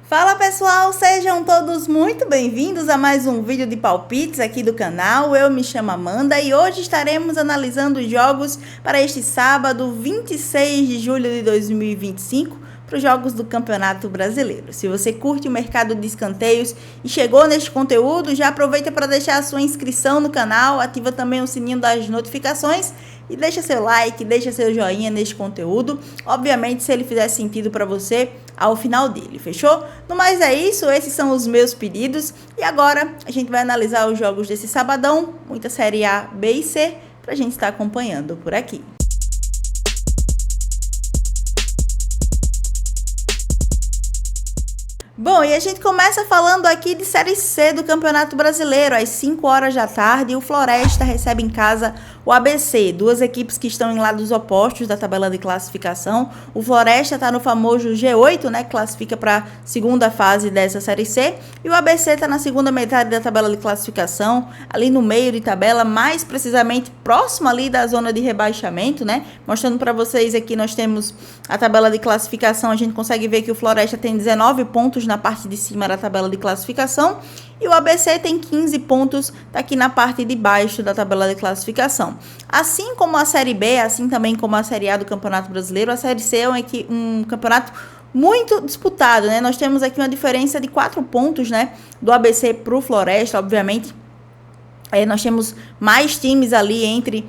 Fala pessoal, sejam todos muito bem-vindos a mais um vídeo de palpites aqui do canal. Eu me chamo Amanda e hoje estaremos analisando os jogos para este sábado, 26 de julho de 2025, para os jogos do Campeonato Brasileiro. Se você curte o mercado de escanteios e chegou neste conteúdo, já aproveita para deixar a sua inscrição no canal, ativa também o sininho das notificações e deixa seu like, deixa seu joinha neste conteúdo, obviamente se ele fizer sentido para você ao final dele, fechou? No mais é isso, esses são os meus pedidos e agora a gente vai analisar os jogos desse sabadão, muita Série A, B e C, para a gente estar acompanhando por aqui. Bom, e a gente começa falando aqui de Série C do Campeonato Brasileiro, às 5 horas da tarde, o Floresta recebe em casa o ABC, duas equipes que estão em lados opostos da tabela de classificação. O Floresta está no famoso G8, né, que classifica para a segunda fase dessa Série C, e o ABC está na segunda metade da tabela de classificação, ali no meio de tabela, mais precisamente próximo ali da zona de rebaixamento, né, mostrando para vocês aqui, nós temos a tabela de classificação, a gente consegue ver que o Floresta tem 19 pontos na parte de cima da tabela de classificação e o ABC tem 15 pontos, tá aqui na parte de baixo da tabela de classificação. Assim como a Série B, assim também como a Série A do Campeonato Brasileiro, a Série C é um campeonato muito disputado, né? Nós temos aqui uma diferença de 4 pontos, né, do ABC para o Floresta, obviamente. Nós temos mais times ali entre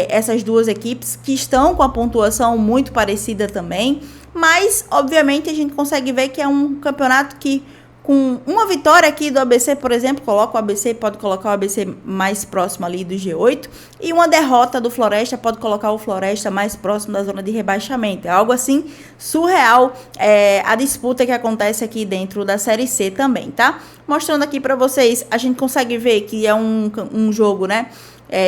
essas duas equipes que estão com a pontuação muito parecida também, mas obviamente a gente consegue ver que é um campeonato que com uma vitória aqui do ABC, por exemplo, pode colocar o ABC mais próximo ali do G8, e uma derrota do Floresta pode colocar o Floresta mais próximo da zona de rebaixamento. É algo assim surreal a disputa que acontece aqui dentro da Série C também, tá? Mostrando aqui para vocês, a gente consegue ver que é um jogo, né,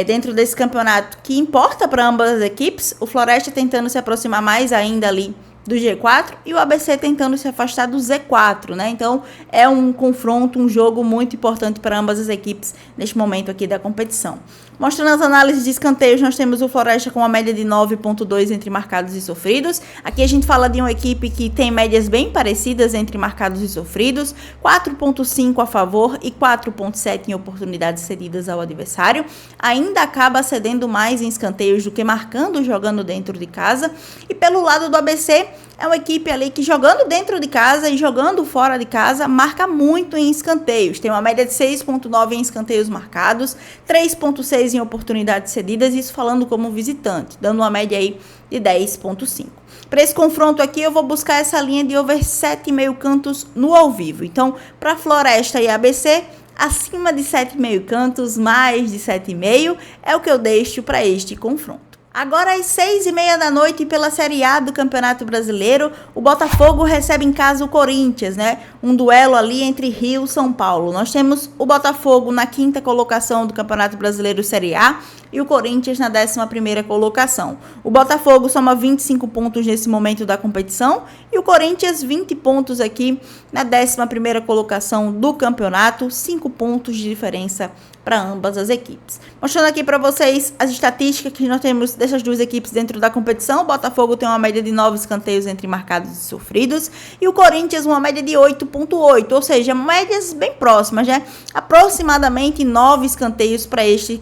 dentro desse campeonato que importa para ambas as equipes, o Floresta tentando se aproximar mais ainda ali do G4 e o ABC tentando se afastar do Z4, né? Então é um confronto, um jogo muito importante para ambas as equipes neste momento aqui da competição. Mostrando as análises de escanteios, nós temos o Floresta com uma média de 9,2 entre marcados e sofridos. Aqui a gente fala de uma equipe que tem médias bem parecidas entre marcados e sofridos, 4,5 a favor e 4,7 em oportunidades cedidas ao adversário. Ainda acaba cedendo mais em escanteios do que marcando, jogando dentro de casa. E pelo lado do ABC, é uma equipe ali que jogando dentro de casa e jogando fora de casa marca muito em escanteios. Tem uma média de 6,9 em escanteios marcados, 3,6 em oportunidades cedidas, isso falando como visitante, dando uma média aí de 10,5. Para esse confronto aqui eu vou buscar essa linha de over 7,5 cantos no ao vivo. Então, para Floresta e ABC, acima de 7,5 cantos, mais de 7,5 é o que eu deixo para este confronto. Agora às 6h30 da noite pela Série A do Campeonato Brasileiro, o Botafogo recebe em casa o Corinthians, né? Um duelo ali entre Rio e São Paulo. Nós temos o Botafogo na 5ª colocação do Campeonato Brasileiro Série A e o Corinthians na 11ª colocação. O Botafogo soma 25 pontos nesse momento da competição e o Corinthians 20 pontos aqui na 11ª colocação do campeonato, 5 pontos de diferença para ambas as equipes. Mostrando aqui para vocês as estatísticas que nós temos dessas duas equipes dentro da competição. O Botafogo tem uma média de 9 escanteios entre marcados e sofridos e o Corinthians uma média de 8,8, ou seja, médias bem próximas, né? Aproximadamente 9 escanteios para estes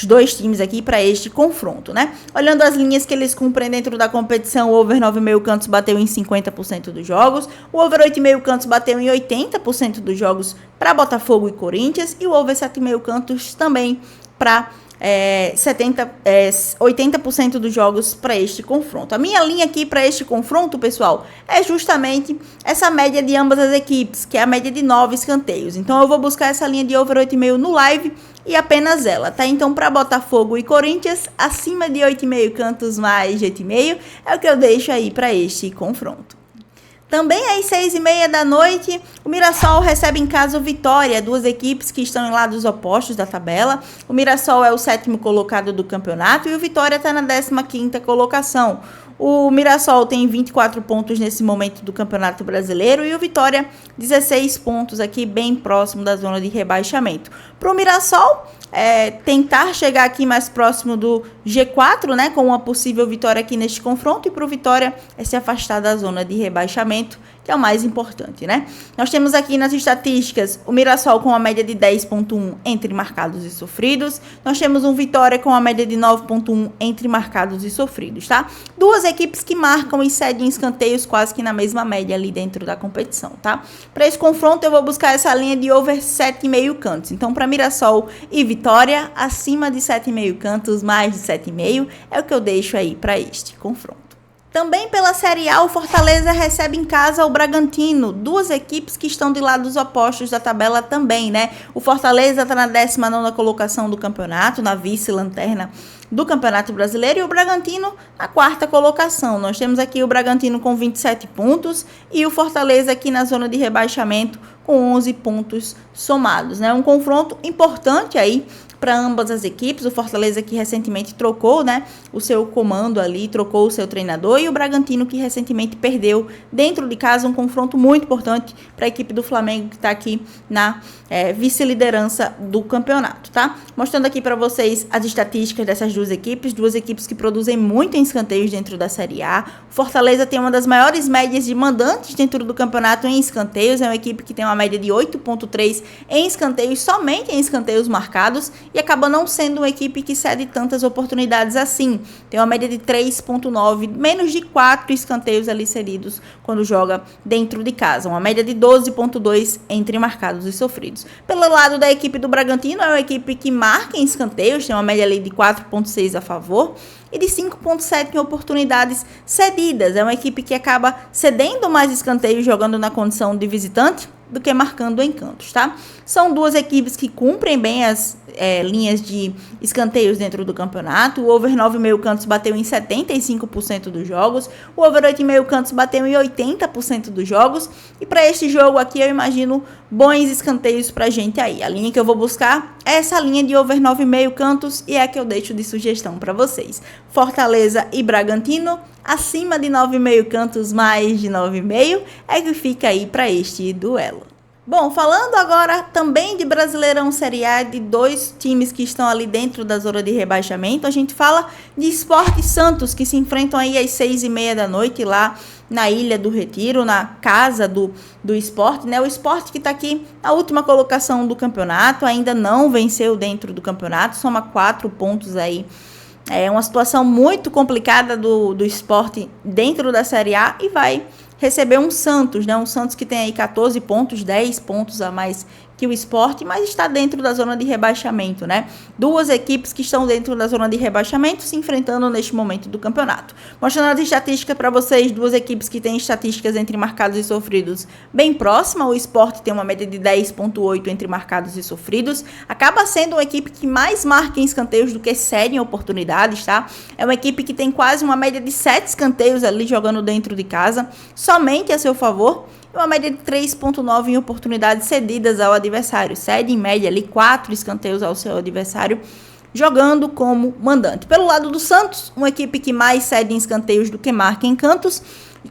dois times aqui para este confronto, né? Olhando as linhas que eles cumprem dentro da competição, o over 9,5 cantos bateu em 50% dos jogos, o over 8,5 cantos bateu em 80% dos jogos para Botafogo e Corinthians e o over 7,5 cantos também para 80% dos jogos para este confronto. A minha linha aqui para este confronto, pessoal, é justamente essa média de ambas as equipes, que é a média de 9 escanteios. Então eu vou buscar essa linha de over 8,5 no live e apenas ela, tá? Então para Botafogo e Corinthians, acima de 8,5 cantos, mais de 8,5 é o que eu deixo aí para este confronto. Também às 6h30 da noite, o Mirassol recebe em casa o Vitória, duas equipes que estão em lados opostos da tabela. O Mirassol é o 7º colocado do campeonato e o Vitória está na 15ª colocação. O Mirassol tem 24 pontos nesse momento do Campeonato Brasileiro e o Vitória 16 pontos aqui bem próximo da zona de rebaixamento. Para o Mirassol tentar chegar aqui mais próximo do G4, né, com uma possível vitória aqui neste confronto, e para o Vitória se afastar da zona de rebaixamento, que é o mais importante, né? Nós temos aqui nas estatísticas o Mirassol com uma média de 10,1 entre marcados e sofridos. Nós temos um Vitória com uma média de 9,1 entre marcados e sofridos, tá? Duas equipes que marcam e cedem escanteios quase que na mesma média ali dentro da competição, tá? Para esse confronto eu vou buscar essa linha de over 7,5 cantos. Então, para Mirassol e Vitória, acima de 7,5 cantos, mais de 7,5 é o que eu deixo aí para este confronto. Também pela Série A, o Fortaleza recebe em casa o Bragantino, duas equipes que estão de lados opostos da tabela também, né? O Fortaleza está na 19ª colocação do campeonato, na vice-lanterna do Campeonato Brasileiro, e o Bragantino na 4ª colocação. Nós temos aqui o Bragantino com 27 pontos e o Fortaleza aqui na zona de rebaixamento com 11 pontos somados, né? Um confronto importante aí para ambas as equipes. O Fortaleza que recentemente trocou, né, o seu comando ali, trocou o seu treinador, e o Bragantino que recentemente perdeu dentro de casa, um confronto muito importante para a equipe do Flamengo que está aqui na vice-liderança do campeonato, tá? Mostrando aqui para vocês as estatísticas dessas duas equipes que produzem muito em escanteios dentro da Série A. O Fortaleza tem uma das maiores médias de mandantes dentro do campeonato em escanteios, é uma equipe que tem uma média de 8,3 em escanteios, somente em escanteios marcados, e acaba não sendo uma equipe que cede tantas oportunidades assim. Tem uma média de 3,9, menos de 4 escanteios ali cedidos quando joga dentro de casa. Uma média de 12,2 entre marcados e sofridos. Pelo lado da equipe do Bragantino, é uma equipe que marca em escanteios, tem uma média ali de 4,6 a favor e de 5,7 em oportunidades cedidas. É uma equipe que acaba cedendo mais escanteios jogando na condição de visitante do que marcando em cantos, tá? São duas equipes que cumprem bem as linhas de escanteios dentro do campeonato. O over 9,5 cantos bateu em 75% dos jogos, o over 8,5 cantos bateu em 80% dos jogos, e para este jogo aqui eu imagino bons escanteios pra gente aí. A linha que eu vou buscar é essa linha de over 9,5 cantos, e é a que eu deixo de sugestão para vocês. Fortaleza e Bragantino, acima de 9,5 cantos, mais de 9,5 é que fica aí para este duelo. Bom, falando agora também de Brasileirão Série A, de dois times que estão ali dentro da zona de rebaixamento, a gente fala de Sport e Santos, que se enfrentam aí às 6h30 da noite lá na Ilha do Retiro, na casa do Sport, né? O Sport que está aqui na última colocação do campeonato, ainda não venceu dentro do campeonato, soma 4 pontos aí. É uma situação muito complicada do Sport dentro da Série A, e vai receber um Santos, né? Um Santos que tem aí 14 pontos, 10 pontos a mais que o Sport, mas está dentro da zona de rebaixamento, né? Duas equipes que estão dentro da zona de rebaixamento se enfrentando neste momento do campeonato. Mostrando as estatísticas para vocês, duas equipes que têm estatísticas entre marcados e sofridos bem próxima. O Sport tem uma média de 10,8 entre marcados e sofridos. Acaba sendo uma equipe que mais marca em escanteios do que cede em oportunidades, tá? É uma equipe que tem quase uma média de 7 escanteios ali jogando dentro de casa, somente a seu favor. Uma média de 3,9 em oportunidades cedidas ao adversário. Cede em média ali 4 escanteios ao seu adversário, jogando como mandante. Pelo lado do Santos, uma equipe que mais cede em escanteios do que marca em cantos,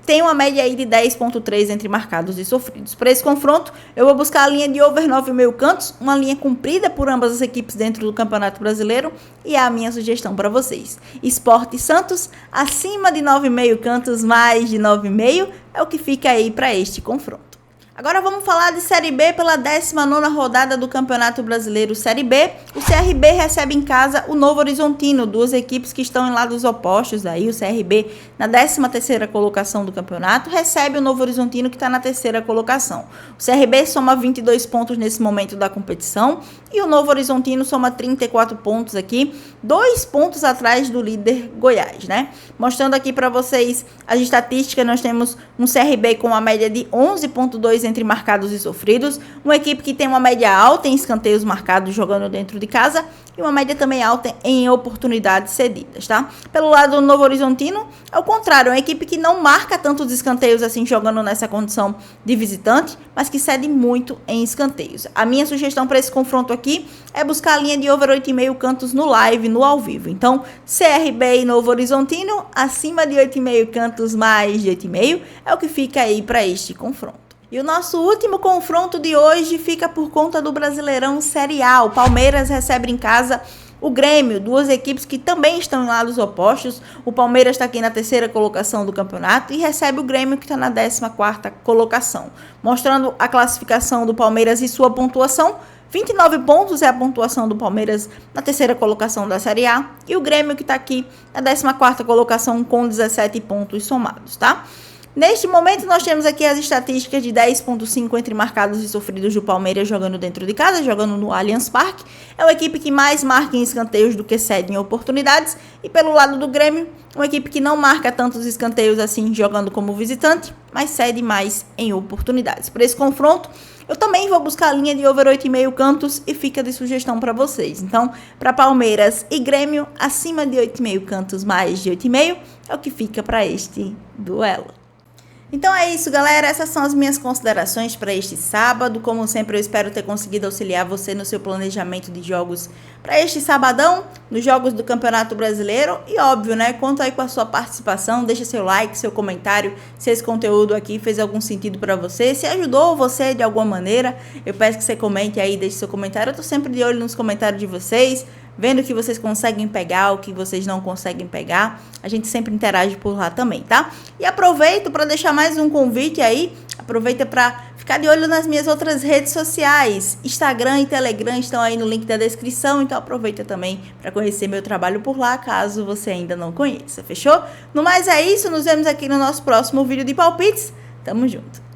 tem uma média aí de 10,3 entre marcados e sofridos. Para esse confronto, eu vou buscar a linha de over 9,5 cantos, uma linha cumprida por ambas as equipes dentro do Campeonato Brasileiro, e é a minha sugestão para vocês. Sport e Santos, acima de 9,5 cantos, mais de 9,5, é o que fica aí para este confronto. Agora vamos falar de Série B pela 19ª rodada do Campeonato Brasileiro Série B. O CRB recebe em casa o Novo Horizontino, duas equipes que estão em lados opostos aí. O CRB na 13ª colocação do campeonato recebe o Novo Horizontino que está na 3ª colocação. O CRB soma 22 pontos nesse momento da competição e o Novo Horizontino soma 34 pontos aqui, 2 pontos atrás do líder Goiás, né? Mostrando aqui para vocês as estatísticas, nós temos um CRB com uma média de 11,2 entre marcados e sofridos, uma equipe que tem uma média alta em escanteios marcados jogando dentro de casa e uma média também alta em oportunidades cedidas, tá? Pelo lado do Novo Horizontino, é o contrário, é uma equipe que não marca tantos escanteios assim jogando nessa condição de visitante, mas que cede muito em escanteios. A minha sugestão para esse confronto aqui é buscar a linha de over 8,5 cantos no live, no ao vivo. Então, CRB e Novo Horizontino, acima de 8,5 cantos, mais de 8,5, é o que fica aí para este confronto. E o nosso último confronto de hoje fica por conta do Brasileirão Série A. O Palmeiras recebe em casa O Grêmio, duas equipes que também estão em lados opostos. O Palmeiras está aqui na terceira colocação do campeonato e recebe o Grêmio, que está na 14ª colocação. Mostrando a classificação do Palmeiras e sua pontuação. 29 pontos é a pontuação do Palmeiras na terceira colocação da Série A. E o Grêmio, que está aqui na 14ª colocação com 17 pontos somados, tá? Neste momento, nós temos aqui as estatísticas de 10,5 entre marcados e sofridos do Palmeiras jogando dentro de casa, jogando no Allianz Parque. É uma equipe que mais marca em escanteios do que cede em oportunidades. E pelo lado do Grêmio, uma equipe que não marca tantos escanteios assim jogando como visitante, mas cede mais em oportunidades. Para esse confronto, eu também vou buscar a linha de over 8,5 cantos e fica de sugestão para vocês. Então, para Palmeiras e Grêmio, acima de 8,5 cantos, mais de 8,5 é o que fica para este duelo. Então é isso, galera. Essas são as minhas considerações para este sábado. Como sempre, eu espero ter conseguido auxiliar você no seu planejamento de jogos para este sabadão, nos jogos do Campeonato Brasileiro. E óbvio, né? Conto aí com a sua participação. Deixa seu like, seu comentário, se esse conteúdo aqui fez algum sentido para você, se ajudou você de alguma maneira. Eu peço que você comente aí, deixe seu comentário. Eu tô sempre de olho nos comentários de vocês, vendo o que vocês conseguem pegar, o que vocês não conseguem pegar. A gente sempre interage por lá também, tá? E aproveito para deixar mais um convite aí. Aproveita para ficar de olho nas minhas outras redes sociais. Instagram e Telegram estão aí no link da descrição. Então aproveita também para conhecer meu trabalho por lá, caso você ainda não conheça. Fechou? No mais é isso. Nos vemos aqui no nosso próximo vídeo de palpites. Tamo junto.